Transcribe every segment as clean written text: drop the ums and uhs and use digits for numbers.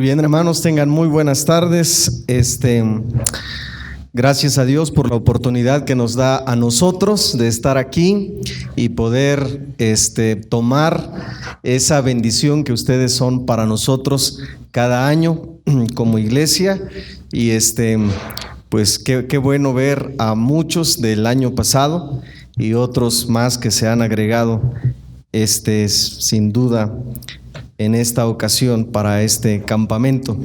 Muy bien, hermanos, tengan muy buenas tardes. Gracias a Dios por la oportunidad que nos da a nosotros de estar aquí y poder tomar esa bendición que ustedes son para nosotros cada año como iglesia. Y pues qué bueno ver a muchos del año pasado y otros más que se han agregado sin duda en esta ocasión para este campamento.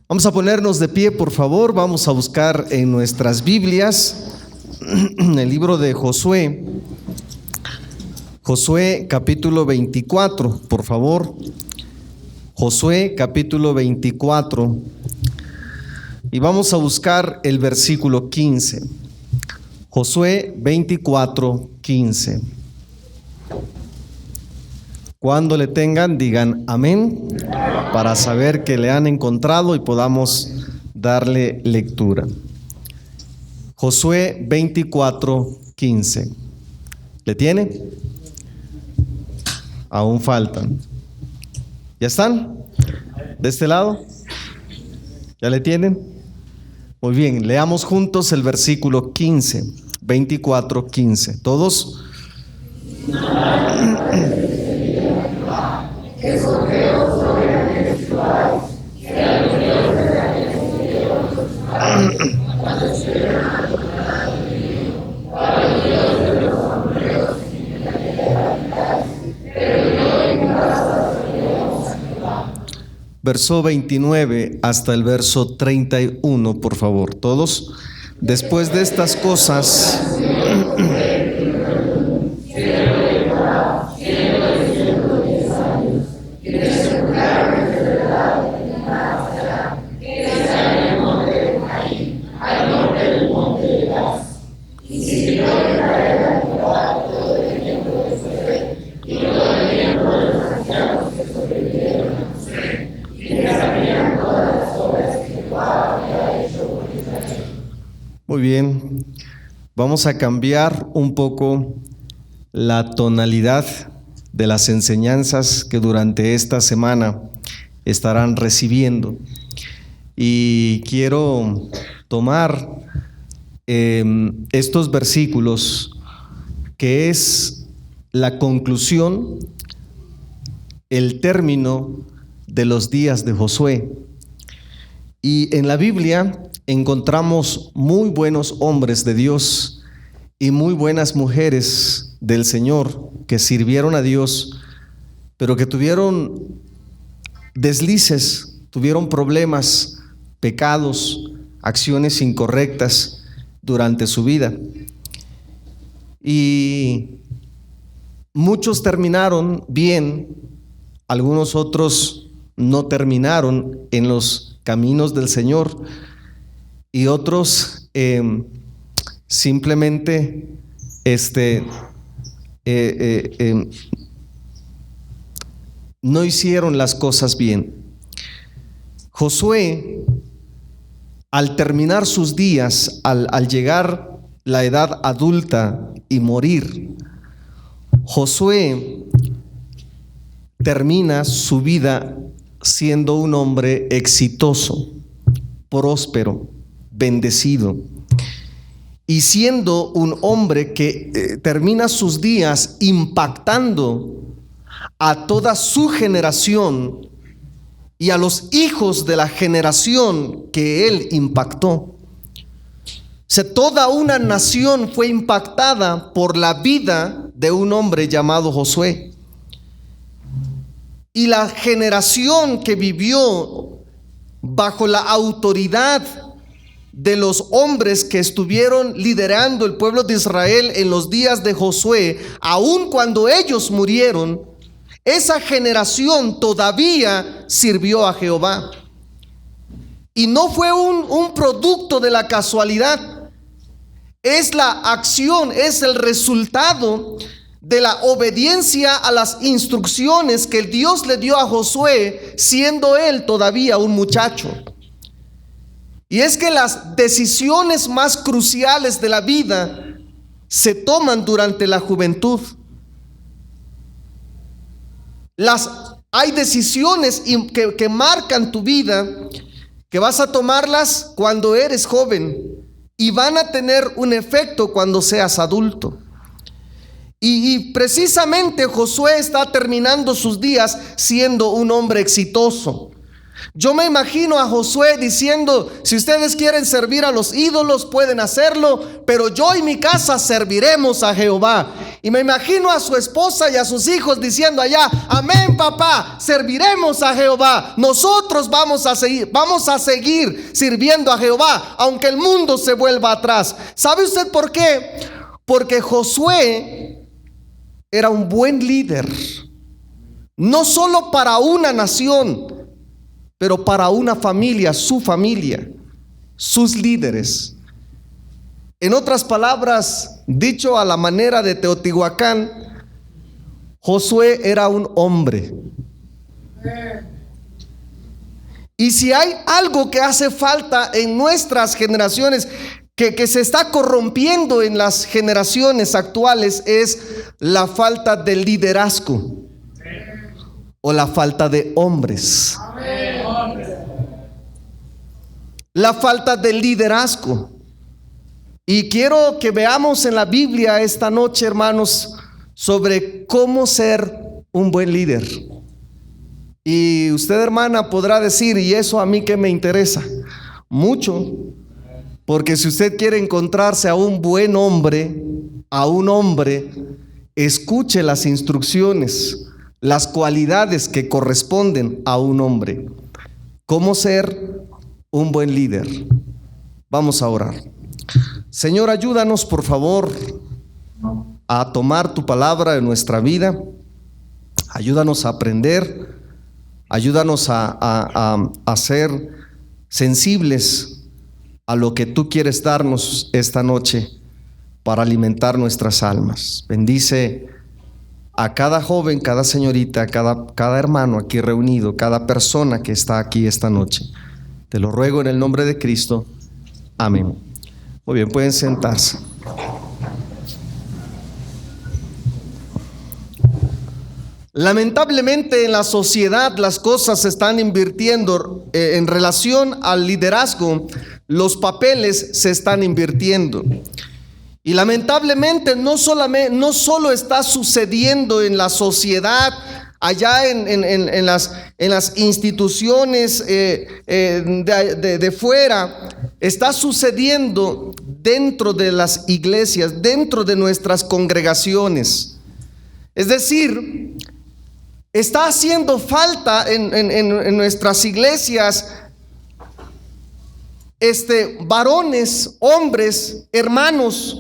Vamos a ponernos de pie, por favor. Vamos a buscar en nuestras Biblias el libro de Josué. Josué capítulo 24, por favor. Josué capítulo 24. Y vamos a buscar el versículo 15. Josué 24, 15. Cuando le tengan, digan amén, para saber que le han encontrado y podamos darle lectura. Josué 24, 15. ¿Le tiene? Aún faltan. ¿Ya están? ¿De este lado? ¿Ya le tienen? Muy bien, leamos juntos el versículo 15. 24, 15. ¿Todos? Verso 29 hasta el verso 31, por favor, todos. Después de estas cosas, muy bien, vamos a cambiar un poco la tonalidad de las enseñanzas que durante esta semana estarán recibiendo. Y quiero tomar estos versículos, que es la conclusión, el término de los días de Josué. Y en la Biblia encontramos muy buenos hombres de Dios y muy buenas mujeres del Señor que sirvieron a Dios, pero que tuvieron deslices, tuvieron problemas, pecados, acciones incorrectas durante su vida. Y muchos terminaron bien, algunos otros no terminaron en los caminos del Señor, y otros simplemente no hicieron las cosas bien. Josué, al terminar sus días, al llegar la edad adulta y morir, Josué termina su vida siendo un hombre exitoso, próspero, bendecido, y siendo un hombre que termina sus días impactando a toda su generación y a los hijos de la generación que él impactó. O sea, toda una nación fue impactada por la vida de un hombre llamado Josué. Y la generación que vivió bajo la autoridad de los hombres que estuvieron liderando el pueblo de Israel en los días de Josué, aun cuando ellos murieron, esa generación todavía sirvió a Jehová. Y no fue un producto de la casualidad. Es la acción, es el resultado de la obediencia a las instrucciones que Dios le dio a Josué, siendo él todavía un muchacho. Y es que las decisiones más cruciales de la vida se toman durante la juventud. Las hay decisiones que marcan tu vida, que vas a tomarlas cuando eres joven y van a tener un efecto cuando seas adulto. Y precisamente Josué está terminando sus días siendo un hombre exitoso. Yo me imagino a Josué diciendo: si ustedes quieren servir a los ídolos, pueden hacerlo, pero yo y mi casa serviremos a Jehová. Y me imagino a su esposa y a sus hijos diciendo allá: amén, papá, serviremos a Jehová. Nosotros vamos a seguir sirviendo a Jehová, aunque el mundo se vuelva atrás. ¿Sabe usted por qué? Porque Josué era un buen líder, no solo para una nación, pero para una familia, su familia, sus líderes. En otras palabras, dicho a la manera de Teotihuacán, Josué era un hombre. Y si hay algo que hace falta en nuestras generaciones, que se está corrompiendo en las generaciones actuales, es la falta de liderazgo o la falta de hombres. La falta de liderazgo. Y quiero que veamos en la Biblia esta noche, hermanos, sobre cómo ser un buen líder. Y usted, hermana, podrá decir: ¿y eso a mí qué me interesa? Mucho. Porque si usted quiere encontrarse a un buen hombre, a un hombre, escuche las instrucciones, las cualidades que corresponden a un hombre. ¿Cómo ser un buen líder? Vamos a orar. Señor, ayúdanos por favor a tomar tu palabra en nuestra vida. Ayúdanos a aprender. Ayúdanos a ser sensibles a lo que tú quieres darnos esta noche para alimentar nuestras almas. Bendice a cada joven, cada señorita, cada hermano aquí reunido, cada persona que está aquí esta noche. Te lo ruego en el nombre de Cristo. Amén. Muy bien, pueden sentarse. Lamentablemente en la sociedad las cosas se están invirtiendo en relación al liderazgo. Los papeles se están invirtiendo. Y lamentablemente no solo está sucediendo en la sociedad, allá en las instituciones de fuera, está sucediendo dentro de las iglesias, dentro de nuestras congregaciones. Es decir, está haciendo falta en nuestras iglesias varones, hombres, hermanos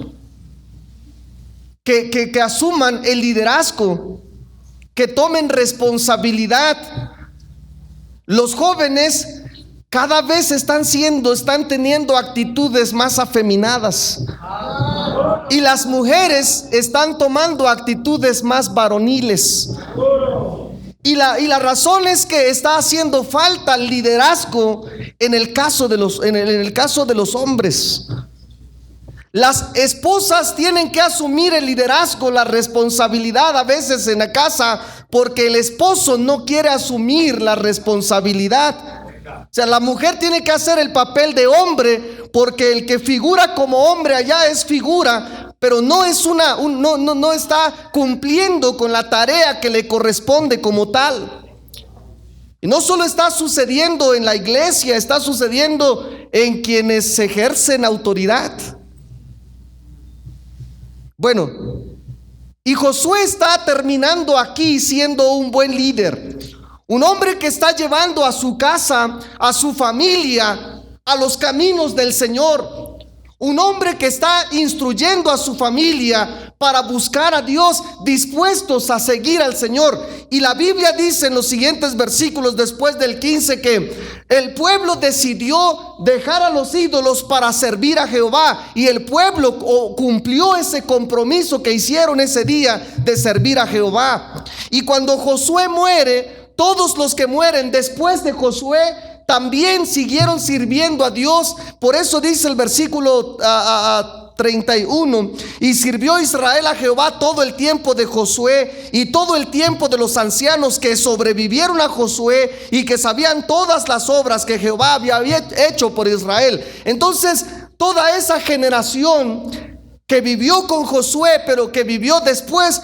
que asuman el liderazgo, que tomen responsabilidad. Los jóvenes cada vez están teniendo actitudes más afeminadas, y las mujeres están tomando actitudes más varoniles. Y la razón es que está haciendo falta el liderazgo en el caso de los hombres. Las esposas tienen que asumir el liderazgo, la responsabilidad a veces en la casa, porque el esposo no quiere asumir la responsabilidad. O sea, la mujer tiene que hacer el papel de hombre, porque el que figura como hombre allá es figura, pero no está cumpliendo con la tarea que le corresponde como tal. Y no solo está sucediendo en la iglesia, está sucediendo en quienes ejercen autoridad. Bueno, y Josué está terminando aquí siendo un buen líder, un hombre que está llevando a su casa, a su familia, a los caminos del Señor. Un hombre que está instruyendo a su familia para buscar a Dios, dispuestos a seguir al Señor. Y la Biblia dice en los siguientes versículos, después del 15, que el pueblo decidió dejar a los ídolos para servir a Jehová. Y el pueblo cumplió ese compromiso que hicieron ese día de servir a Jehová. Y cuando Josué muere, todos los que mueren después de Josué también siguieron sirviendo a Dios. Por eso dice el versículo 31. Y sirvió Israel a Jehová todo el tiempo de Josué y todo el tiempo de los ancianos que sobrevivieron a Josué y que sabían todas las obras que Jehová había hecho por Israel. Entonces, toda esa generación que vivió con Josué, pero que vivió después,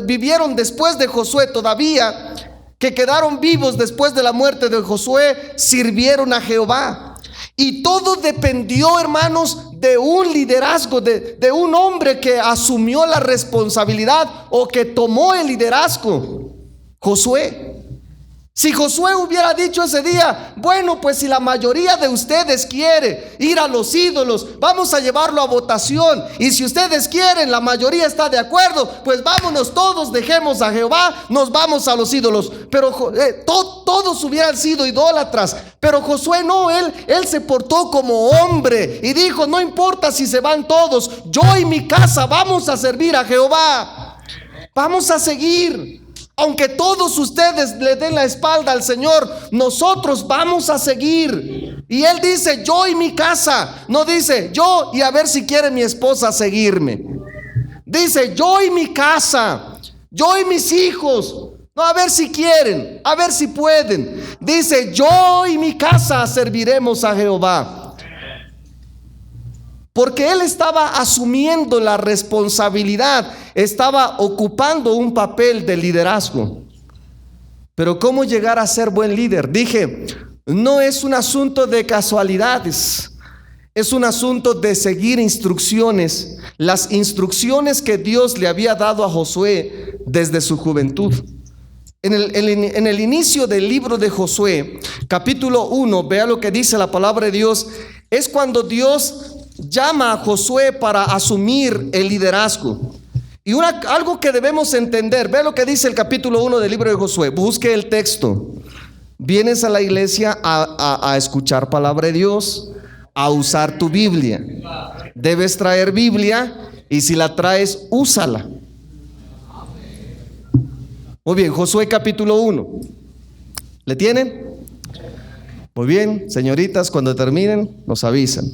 vivieron después de Josué todavía, que quedaron vivos después de la muerte de Josué, sirvieron a Jehová. Y todo dependió, hermanos, de un liderazgo, de un hombre que asumió la responsabilidad o que tomó el liderazgo: Josué. Si Josué hubiera dicho ese día: bueno, pues si la mayoría de ustedes quiere ir a los ídolos, vamos a llevarlo a votación, y si ustedes quieren, la mayoría está de acuerdo, pues vámonos todos, dejemos a Jehová, nos vamos a los ídolos. Pero todos hubieran sido idólatras. Pero Josué no, él se portó como hombre y dijo: no importa si se van todos, yo y mi casa vamos a servir a Jehová, vamos a seguir. Aunque todos ustedes le den la espalda al Señor, nosotros vamos a seguir. Y él dice: yo y mi casa. No dice: yo y a ver si quiere mi esposa seguirme. Dice: yo y mi casa, yo y mis hijos. No, a ver si quieren, a ver si pueden. Dice: yo y mi casa serviremos a Jehová. Porque él estaba asumiendo la responsabilidad, estaba ocupando un papel de liderazgo. Pero ¿cómo llegar a ser buen líder? Dije, no es un asunto de casualidades, es un asunto de seguir instrucciones, las instrucciones que Dios le había dado a Josué desde su juventud. En el inicio del libro de Josué, capítulo 1, vea lo que dice la palabra de Dios. Es cuando Dios llama a Josué para asumir el liderazgo. Y algo que debemos entender, ve lo que dice el capítulo 1 del libro de Josué. Busque el texto. Vienes a la iglesia a escuchar palabra de Dios, a usar tu Biblia. Debes traer Biblia, y si la traes, úsala. Muy bien, Josué capítulo 1. ¿Le tienen? Muy bien, señoritas, cuando terminen nos avisan.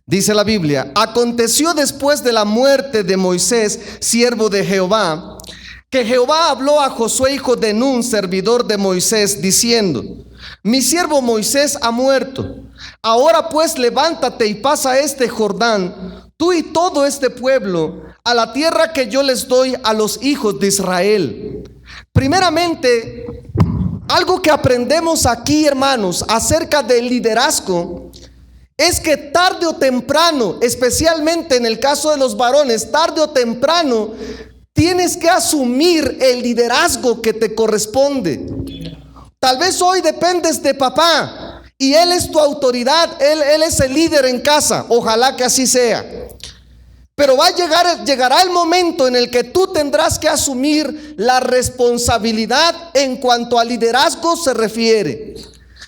Dice la Biblia: aconteció después de la muerte de Moisés, siervo de Jehová, que Jehová habló a Josué, hijo de Nun, servidor de Moisés, diciendo: mi siervo Moisés ha muerto. Ahora pues levántate y pasa este Jordán, tú y todo este pueblo, a la tierra que yo les doy a los hijos de Israel. Primeramente, algo que aprendemos aquí, hermanos, acerca del liderazgo, es que tarde o temprano, especialmente en el caso de los varones, tarde o temprano tienes que asumir el liderazgo que te corresponde. Tal vez hoy dependes de papá y él es tu autoridad, él es el líder en casa. Ojalá que así sea. Pero llegará el momento en el que tú tendrás que asumir la responsabilidad en cuanto al liderazgo se refiere.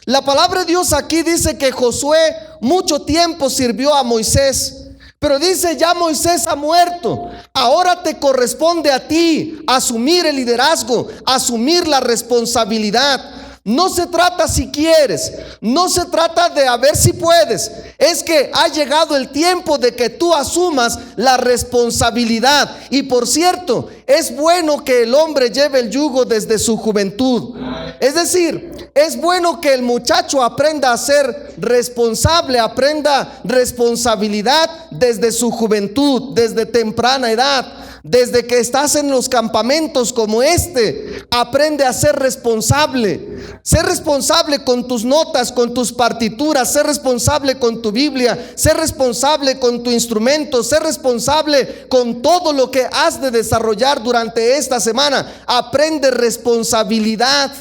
La palabra de Dios aquí dice que Josué mucho tiempo sirvió a Moisés, pero dice: ya Moisés ha muerto. Ahora te corresponde a ti asumir el liderazgo, asumir la responsabilidad. No se trata si quieres, no se trata de a ver si puedes. Es que ha llegado el tiempo de que tú asumas la responsabilidad. Y por cierto, es bueno que el hombre lleve el yugo desde su juventud. Es decir, es bueno que el muchacho aprenda a ser responsable, aprenda responsabilidad desde su juventud, desde temprana edad. Desde que estás en los campamentos como este, aprende a ser responsable. Ser responsable con tus notas, con tus partituras, ser responsable con tu Biblia, ser responsable con tu instrumento, ser responsable con todo lo que has de desarrollar durante esta semana. Aprende responsabilidad.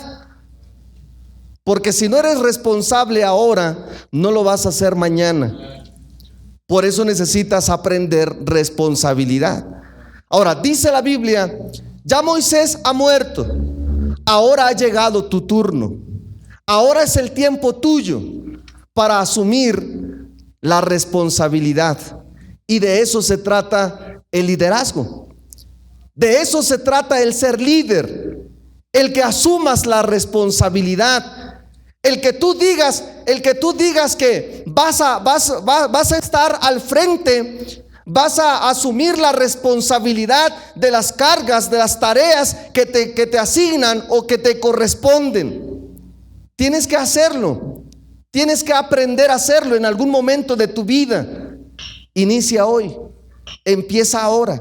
Porque si no eres responsable ahora, no lo vas a hacer mañana. Por eso necesitas aprender responsabilidad. Ahora, dice la Biblia: ya Moisés ha muerto, ahora ha llegado tu turno. Ahora es el tiempo tuyo para asumir la responsabilidad. Y de eso se trata el liderazgo. De eso se trata el ser líder, el que asumas la responsabilidad. El que tú digas que vas a estar al frente, vas a asumir la responsabilidad de las cargas, de las tareas que te asignan o que te corresponden. Tienes que hacerlo. Tienes que aprender a hacerlo en algún momento de tu vida. Inicia hoy. Empieza ahora.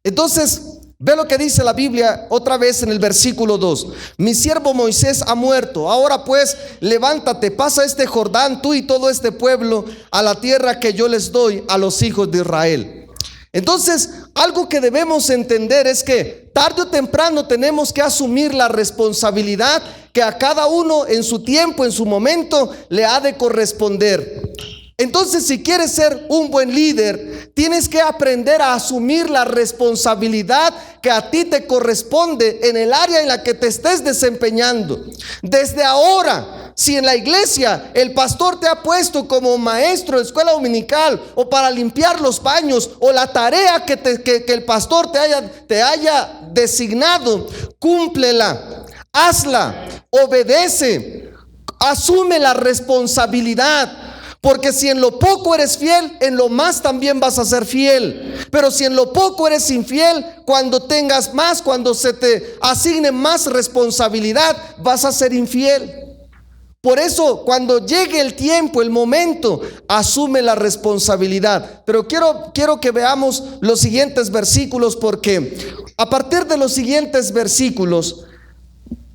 Entonces, ve lo que dice la Biblia otra vez en el versículo 2. Mi siervo Moisés ha muerto. Ahora pues, levántate, pasa este Jordán, tú y todo este pueblo, a la tierra que yo les doy a los hijos de Israel. Entonces, algo que debemos entender es que tarde o temprano tenemos que asumir la responsabilidad que a cada uno en su tiempo, en su momento, le ha de corresponder. Entonces, si quieres ser un buen líder, tienes que aprender a asumir la responsabilidad que a ti te corresponde en el área en la que te estés desempeñando. Desde ahora, si en la iglesia el pastor te ha puesto como maestro de escuela dominical o para limpiar los baños, o la tarea que el pastor te haya designado, cúmplela, hazla, obedece, asume la responsabilidad. Porque si en lo poco eres fiel, en lo más también vas a ser fiel. Pero si en lo poco eres infiel, cuando tengas más, cuando se te asigne más responsabilidad, vas a ser infiel. Por eso, cuando llegue el tiempo, el momento, asume la responsabilidad. Pero quiero que veamos los siguientes versículos, porque a partir de los siguientes versículos,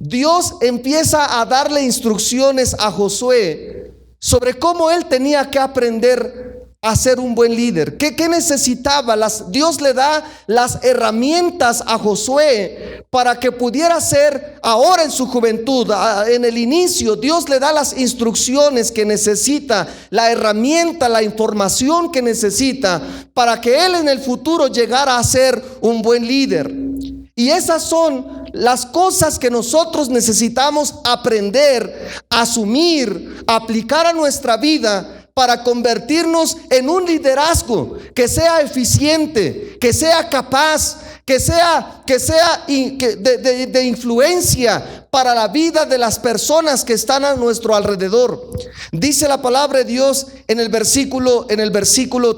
Dios empieza a darle instrucciones a Josué sobre cómo él tenía que aprender a ser un buen líder. ¿Qué necesitaba? Dios le da las herramientas a Josué para que pudiera ser ahora en su juventud, en el inicio. Dios le da las instrucciones que necesita, la herramienta, la información que necesita para que él en el futuro llegara a ser un buen líder. Y esas son las cosas que nosotros necesitamos aprender, asumir, aplicar a nuestra vida para convertirnos en un liderazgo que sea eficiente, que sea capaz, que sea de influencia para la vida de las personas que están a nuestro alrededor. Dice la palabra de Dios en el versículo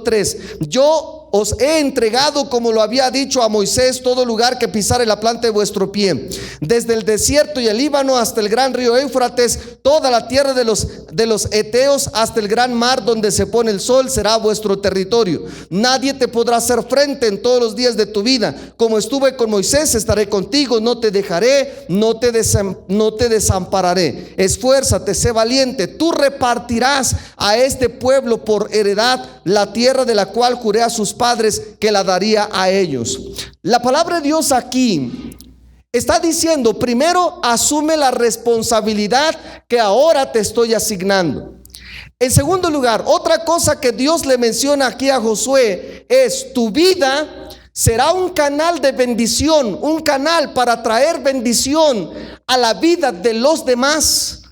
3: yo os he entregado, como lo había dicho a Moisés, todo lugar que pisare la planta de vuestro pie, desde el desierto y el Líbano hasta el gran río Éufrates, toda la tierra de los heteos hasta el gran mar donde se pone el sol, será vuestro territorio. Nadie te podrá hacer frente en todos los días de tu vida. Como estuve con Moisés, estaré contigo, no te dejaré, no te desampararé. Esfuérzate, sé valiente. Tú repartirás a este pueblo por heredad la tierra de la cual juré a sus padres que la daría a ellos. La palabra de Dios aquí está diciendo: primero, asume la responsabilidad que ahora te estoy asignando. En segundo lugar, otra cosa que Dios le menciona aquí a Josué es: tu vida será un canal de bendición, un canal para traer bendición a la vida de los demás.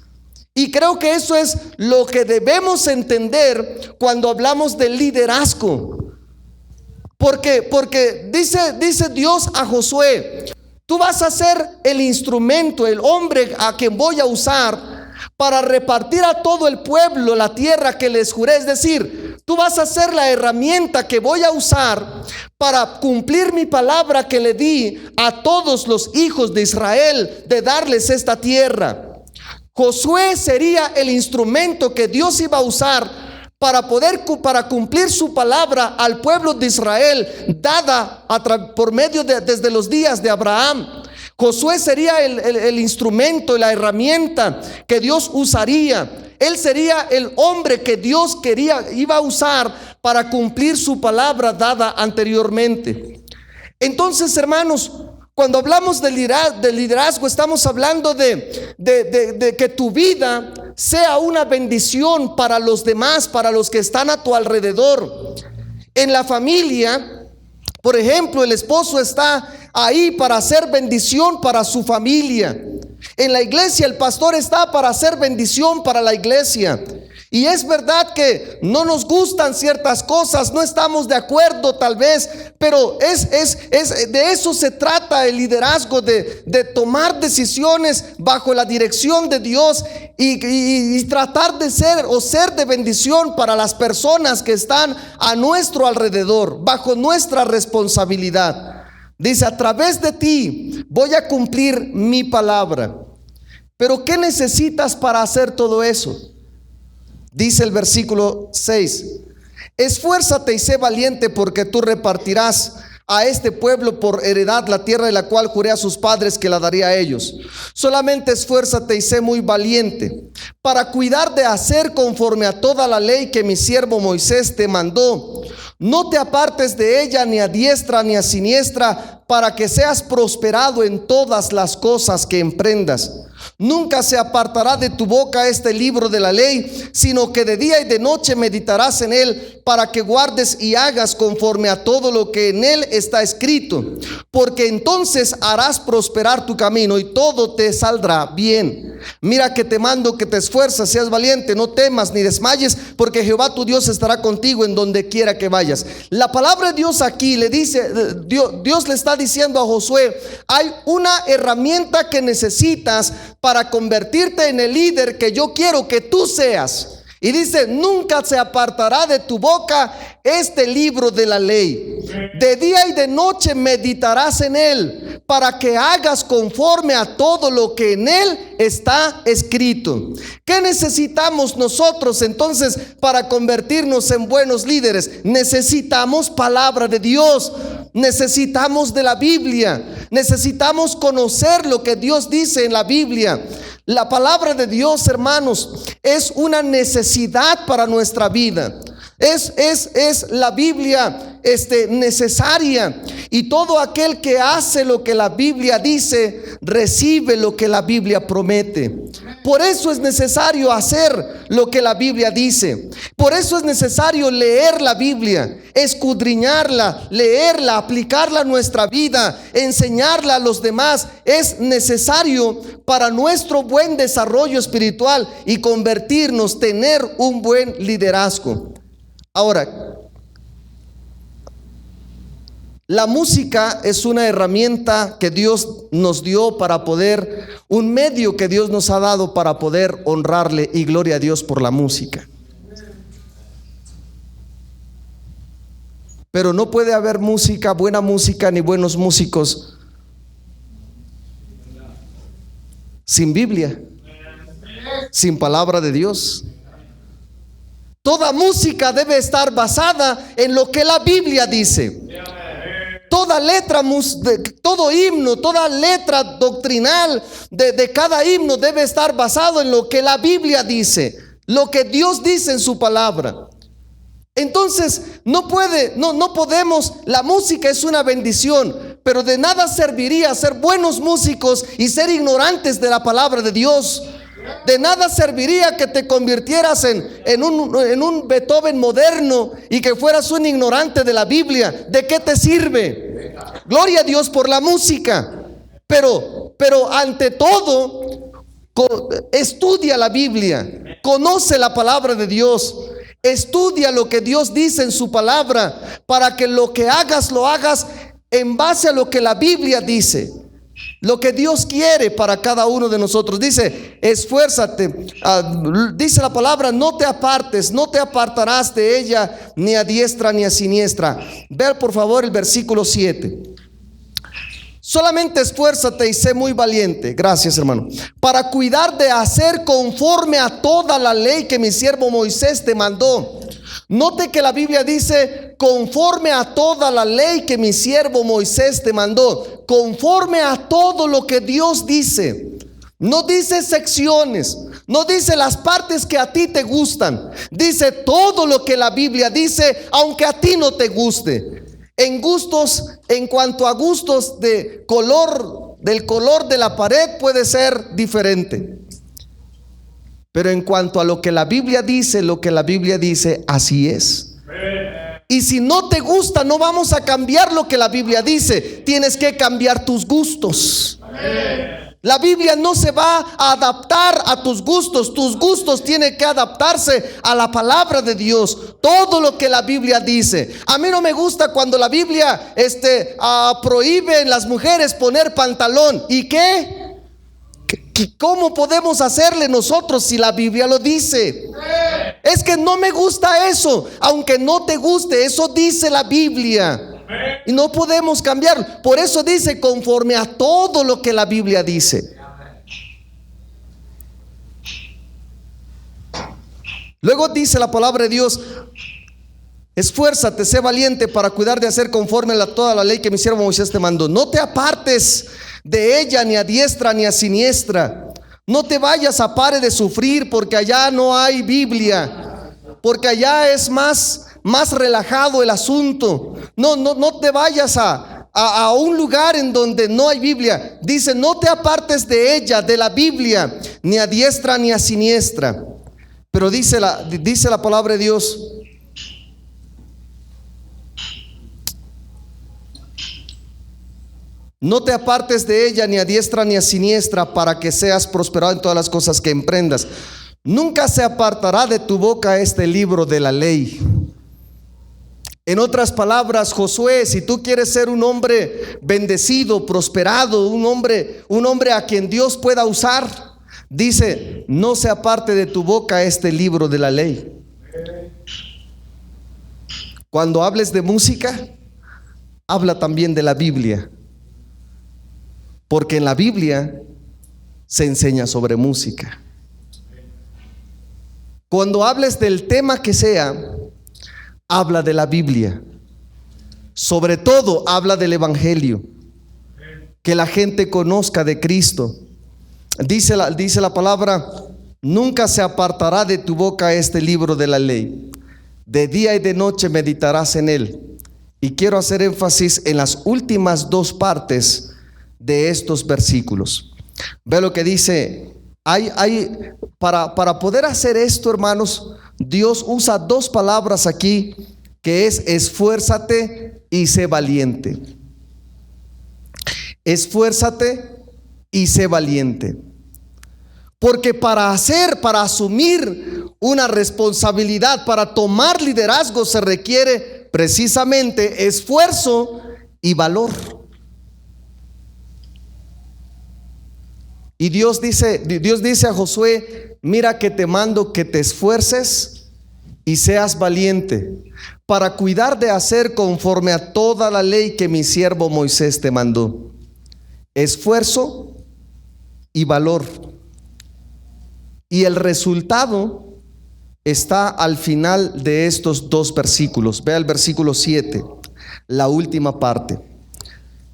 Y creo que eso es lo que debemos entender cuando hablamos de liderazgo. Porque dice Dios a Josué: tú vas a ser el instrumento, el hombre a quien voy a usar para repartir a todo el pueblo la tierra que les juré. Es decir, tú vas a ser la herramienta que voy a usar para cumplir mi palabra que le di a todos los hijos de Israel de darles esta tierra. Josué sería el instrumento que Dios iba a usar para cumplir su palabra al pueblo de Israel, dada por medio desde los días de Abraham. Josué sería el instrumento y la herramienta que Dios usaría. Él sería el hombre que Dios iba a usar para cumplir su palabra dada anteriormente. Entonces, hermanos, cuando hablamos de liderazgo, estamos hablando de que tu vida sea una bendición para los demás, para los que están a tu alrededor. En la familia, por ejemplo, el esposo está ahí para hacer bendición para su familia. En la iglesia, el pastor está para hacer bendición para la iglesia. Y es verdad que no nos gustan ciertas cosas, no estamos de acuerdo tal vez, pero de eso se trata el liderazgo, de tomar decisiones bajo la dirección de Dios y tratar de ser de bendición para las personas que están a nuestro alrededor, bajo nuestra responsabilidad. Dice: a través de ti voy a cumplir mi palabra. Pero ¿qué necesitas para hacer todo eso? Dice el versículo 6: esfuérzate y sé valiente, porque tú repartirás a este pueblo por heredad la tierra de la cual juré a sus padres que la daría a ellos. Solamente esfuérzate y sé muy valiente para cuidar de hacer conforme a toda la ley que mi siervo Moisés te mandó. No te apartes de ella ni a diestra ni a siniestra, para que seas prosperado en todas las cosas que emprendas. Nunca se apartará de tu boca este libro de la ley, sino que de día y de noche meditarás en él, para que guardes y hagas conforme a todo lo que en él está escrito, porque entonces harás prosperar tu camino y todo te saldrá bien. Mira que te mando que te esfuerces, seas valiente, no temas ni desmayes, porque Jehová tu Dios estará contigo en donde quiera que vayas. La palabra de Dios aquí le dice, Dios le está diciendo a Josué: hay una herramienta que necesitas para convertirte en el líder que yo quiero que tú seas. Y dice: nunca se apartará de tu boca este libro de la ley. De día y de noche meditarás en él, para que hagas conforme a todo lo que en él está escrito. ¿Qué necesitamos nosotros entonces para convertirnos en buenos líderes? Necesitamos palabra de Dios. Necesitamos de la Biblia. Necesitamos conocer lo que Dios dice en la Biblia. La palabra de Dios, hermanos, es una necesidad para nuestra vida. Es la Biblia necesaria. Y todo aquel que hace lo que la Biblia dice, recibe lo que la Biblia promete. Por eso es necesario hacer lo que la Biblia dice. Por eso es necesario leer la Biblia, escudriñarla, leerla, aplicarla a nuestra vida, enseñarla a los demás. Es necesario para nuestro buen desarrollo espiritual y convertirnos, tener un buen liderazgo. Ahora, la música es una herramienta que Dios nos dio para poder, un medio que Dios nos ha dado para poder honrarle, y gloria a Dios por la música. Pero no puede haber música, buena música, ni buenos músicos sin Biblia, sin palabra de Dios. Toda música debe estar basada en lo que la Biblia dice. Toda letra, todo himno, toda letra doctrinal de cada himno debe estar basado en lo que la Biblia dice, lo que Dios dice en su palabra. Entonces no podemos, la música es una bendición, pero de nada serviría ser buenos músicos y ser ignorantes de la palabra de Dios. De nada serviría que te convirtieras en un Beethoven moderno y que fueras un ignorante de la Biblia. ¿De qué te sirve? Gloria a Dios por la música. Pero ante todo, estudia la Biblia, conoce la palabra de Dios, estudia lo que Dios dice en su palabra, para que lo que hagas, lo hagas en base a lo que la Biblia dice. Lo que Dios quiere para cada uno de nosotros. Dice: esfuérzate. Dice la palabra: no te apartes, no te apartarás de ella ni a diestra ni a siniestra. Ver por favor el versículo 7. Solamente esfuérzate y sé muy valiente. Gracias, hermano. Para cuidar de hacer conforme a toda la ley que mi siervo Moisés te mandó. Note que la Biblia dice: conforme a toda la ley que mi siervo Moisés te mandó. Conforme a todo lo que Dios dice. No dice secciones, no dice las partes que a ti te gustan. Dice todo lo que la Biblia dice, aunque a ti no te guste. En gustos, en cuanto a gustos de color, del color de la pared puede ser diferente. Pero en cuanto a lo que la Biblia dice, lo que la Biblia dice, así es. Y si no te gusta, no vamos a cambiar lo que la Biblia dice. Tienes que cambiar tus gustos. La Biblia no se va a adaptar a tus gustos tienen que adaptarse a la palabra de Dios. Todo lo que la Biblia dice. A mí no me gusta cuando la Biblia prohíbe en las mujeres poner pantalón. ¿Y qué? ¿Cómo podemos hacerle nosotros si la Biblia lo dice? Es que no me gusta eso. Aunque no te guste, eso dice la Biblia. Y no podemos cambiar. Por eso dice conforme a todo lo que la Biblia dice. Luego dice la palabra de Dios: esfuérzate, sé valiente para cuidar de hacer conforme a toda la ley que mi siervo Moisés te mandó. No te apartes de ella ni a diestra ni a siniestra. No te vayas a pare de sufrir, porque allá no hay Biblia, porque allá es más relajado el asunto. No te vayas a un lugar en donde no hay Biblia. Dice: no te apartes de ella, de la Biblia, ni a diestra ni a siniestra. Pero dice la palabra de Dios: no te apartes de ella ni a diestra ni a siniestra, para que seas prosperado en todas las cosas que emprendas. Nunca se apartará de tu boca este libro de la ley. En otras palabras, Josué, si tú quieres ser un hombre bendecido, prosperado, un hombre a quien Dios pueda usar, dice: no se aparte de tu boca este libro de la ley. Cuando hables de música, habla también de la Biblia, porque en la Biblia se enseña sobre música. Cuando hables del tema que sea, habla de la Biblia. Sobre todo, habla del Evangelio, que la gente conozca de Cristo. Dice la palabra: nunca se apartará de tu boca este libro de la ley. De día y de noche meditarás en él. Y quiero hacer énfasis en las últimas dos partes de estos versículos. Ve lo que dice. Para poder hacer esto, hermanos, Dios usa dos palabras aquí, que es esfuérzate y sé valiente. Esfuérzate y sé valiente. Porque para asumir una responsabilidad, para tomar liderazgo, se requiere precisamente esfuerzo y valor. Y Dios dice a Josué: mira que te mando que te esfuerces y seas valiente para cuidar de hacer conforme a toda la ley que mi siervo Moisés te mandó. Esfuerzo y valor. Y el resultado está al final de estos dos versículos. Vea el versículo 7, la última parte.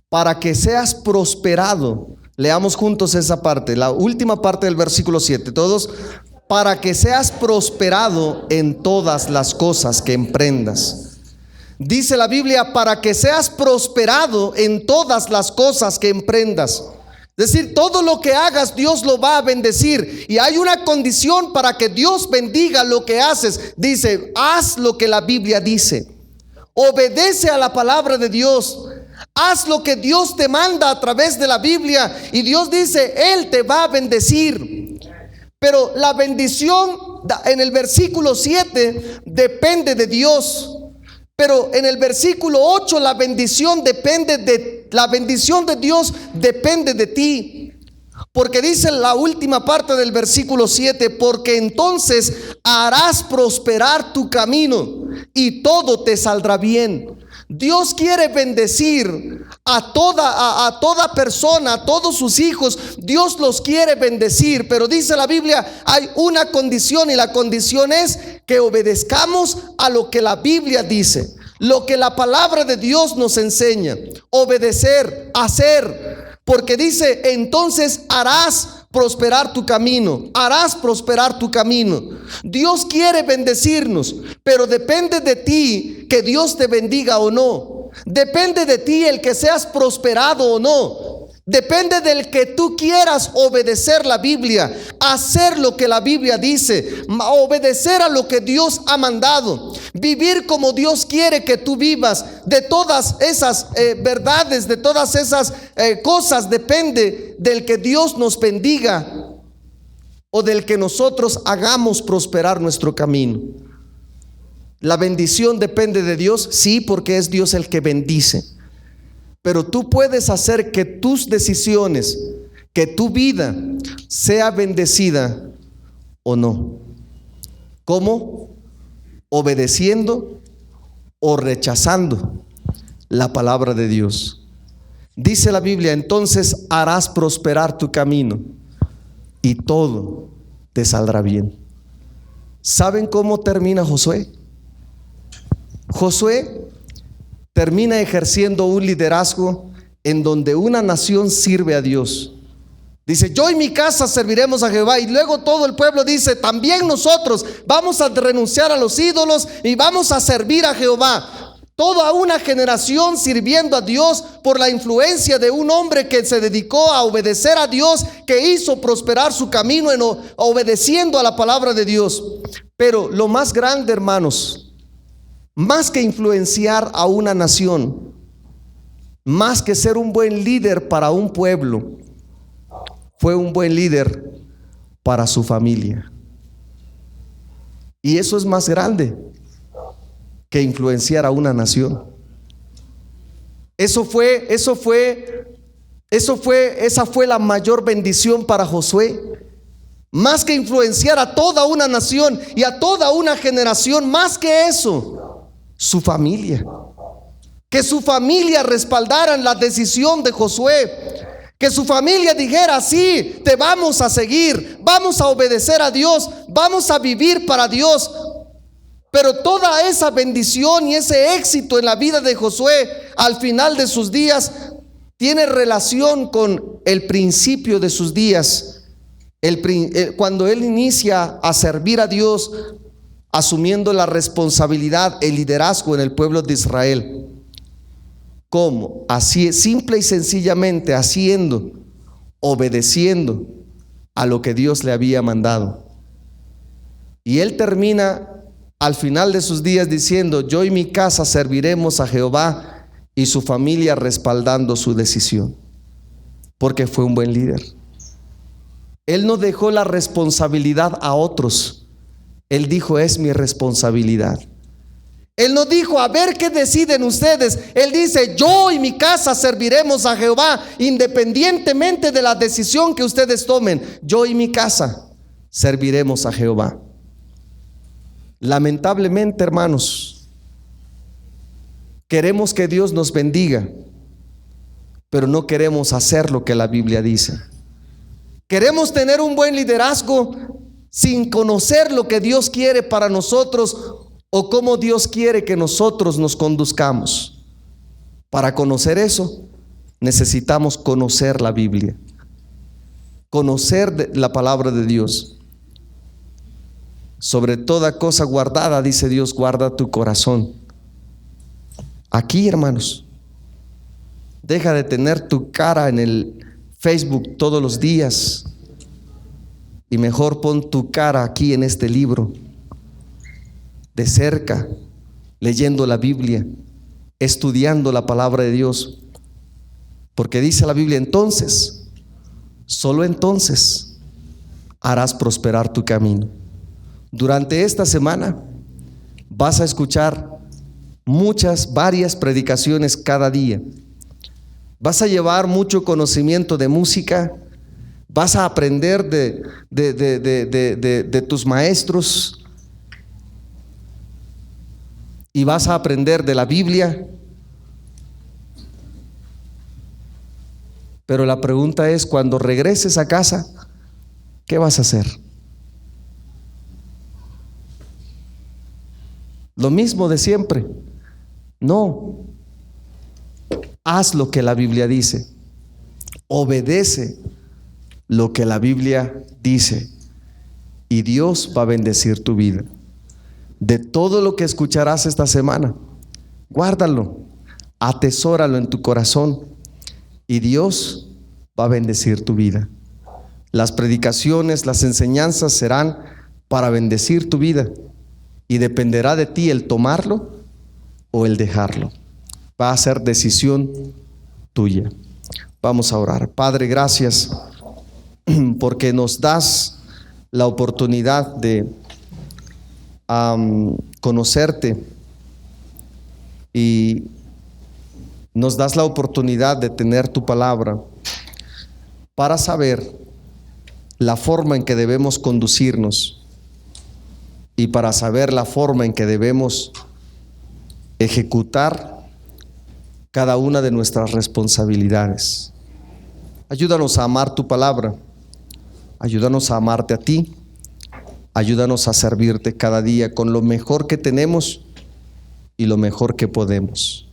Para que seas prosperado. Leamos juntos esa parte, la última parte del versículo 7. Todos: para que seas prosperado en todas las cosas que emprendas. Dice la Biblia: para que seas prosperado en todas las cosas que emprendas. Es decir, todo lo que hagas, Dios lo va a bendecir. Y hay una condición para que Dios bendiga lo que haces. Dice: haz lo que la Biblia dice. Obedece a la palabra de Dios. Haz lo que Dios te manda a través de la Biblia. Y Dios dice: Él te va a bendecir. Pero la bendición en el versículo 7 depende de Dios. Pero en el versículo 8 la bendición de Dios depende de ti. Porque dice la última parte del versículo 7: porque entonces harás prosperar tu camino y todo te saldrá bien. Dios quiere bendecir a toda persona, a todos sus hijos. Dios los quiere bendecir, pero dice la Biblia: hay una condición, y la condición es que obedezcamos a lo que la Biblia dice, lo que la palabra de Dios nos enseña. Obedecer, hacer, porque dice: entonces harás prosperar tu camino, harás prosperar tu camino. Dios quiere bendecirnos, pero depende de ti que Dios te bendiga o no. Depende de ti el que seas prosperado o no. Depende del que tú quieras obedecer la Biblia, hacer lo que la Biblia dice, obedecer a lo que Dios ha mandado, vivir como Dios quiere que tú vivas. De todas esas verdades, de todas esas cosas, depende del que Dios nos bendiga o del que nosotros hagamos prosperar nuestro camino. La bendición depende de Dios, sí, porque es Dios el que bendice. Pero tú puedes hacer que tus decisiones, que tu vida sea bendecida o no. ¿Cómo? Obedeciendo o rechazando la palabra de Dios. Dice la Biblia, entonces harás prosperar tu camino y todo te saldrá bien. ¿Saben cómo termina Josué? Josué termina ejerciendo un liderazgo en donde una nación sirve a Dios. Dice, yo y mi casa serviremos a Jehová. Y luego todo el pueblo dice, también nosotros vamos a renunciar a los ídolos y vamos a servir a Jehová. Toda una generación sirviendo a Dios por la influencia de un hombre que se dedicó a obedecer a Dios, que hizo prosperar su camino obedeciendo a la palabra de Dios. Pero lo más grande, hermanos, más que influenciar a una nación, más que ser un buen líder para un pueblo, fue un buen líder para su familia. Y eso es más grande que influenciar a una nación. Esa fue la mayor bendición para Josué. Más que influenciar a toda una nación y a toda una generación, más que eso, su familia. Que su familia respaldara la decisión de Josué. Que su familia dijera, sí, te vamos a seguir, vamos a obedecer a Dios, vamos a vivir para Dios. Pero toda esa bendición y ese éxito en la vida de Josué al final de sus días tiene relación con el principio de sus días. Cuando él inicia a servir a Dios, asumiendo la responsabilidad, el liderazgo en el pueblo de Israel. ¿Cómo? Así, simple y sencillamente haciendo, obedeciendo a lo que Dios le había mandado. Y él termina al final de sus días diciendo, yo y mi casa serviremos a Jehová, y su familia respaldando su decisión, porque fue un buen líder. Él no dejó la responsabilidad a otros. Él dijo, es mi responsabilidad. Él no dijo, a ver qué deciden ustedes. Él dice, yo y mi casa serviremos a Jehová, independientemente de la decisión que ustedes tomen. Yo y mi casa serviremos a Jehová. Lamentablemente, hermanos, queremos que Dios nos bendiga, pero no queremos hacer lo que la Biblia dice. Queremos tener un buen liderazgo sin conocer lo que Dios quiere para nosotros o cómo Dios quiere que nosotros nos conduzcamos. Para conocer eso, necesitamos conocer la Biblia, conocer la palabra de Dios. Sobre toda cosa guardada, dice Dios, guarda tu corazón. Aquí, hermanos, deja de tener tu cara en el Facebook todos los días y mejor pon tu cara aquí en este libro, de cerca, leyendo la Biblia, estudiando la palabra de Dios. Porque dice la Biblia, entonces, solo entonces harás prosperar tu camino. Durante esta semana vas a escuchar varias predicaciones cada día. Vas a llevar mucho conocimiento de música, vas a aprender de tus maestros y vas a aprender de la Biblia. Pero la pregunta es, cuando regreses a casa, ¿qué vas a hacer? ¿Lo mismo de siempre? No. Haz lo que la Biblia dice. Obedece lo que la Biblia dice. Y Dios va a bendecir tu vida. De todo lo que escucharás esta semana, guárdalo, atesóralo en tu corazón. Y Dios va a bendecir tu vida. Las predicaciones, las enseñanzas serán para bendecir tu vida y dependerá de ti el tomarlo o el dejarlo. Va a ser decisión tuya. Vamos a orar. Padre, gracias porque nos das la oportunidad de conocerte y nos das la oportunidad de tener tu palabra para saber la forma en que debemos conducirnos y para saber la forma en que debemos ejecutar cada una de nuestras responsabilidades. Ayúdanos a amar tu palabra, ayúdanos a amarte a ti, ayúdanos a servirte cada día con lo mejor que tenemos y lo mejor que podemos.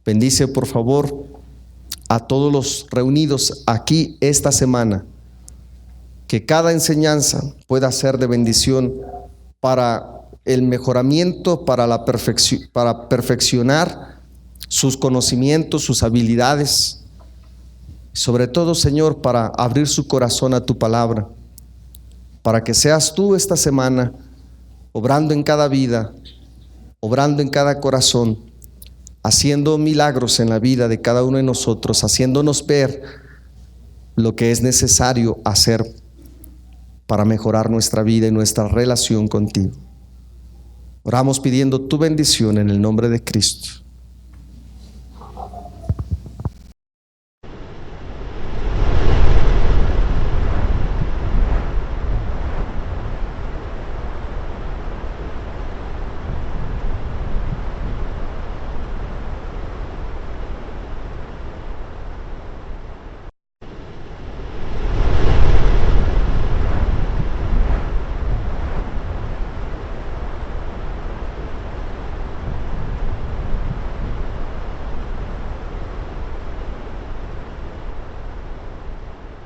Bendice por favor a todos los reunidos aquí esta semana, que cada enseñanza pueda ser de bendición para el mejoramiento, para perfeccionar sus conocimientos, sus habilidades, sobre todo, Señor, para abrir su corazón a tu palabra, para que seas tú esta semana obrando en cada vida, obrando en cada corazón, haciendo milagros en la vida de cada uno de nosotros, haciéndonos ver lo que es necesario hacer para mejorar nuestra vida y nuestra relación contigo. Oramos pidiendo tu bendición en el nombre de Cristo.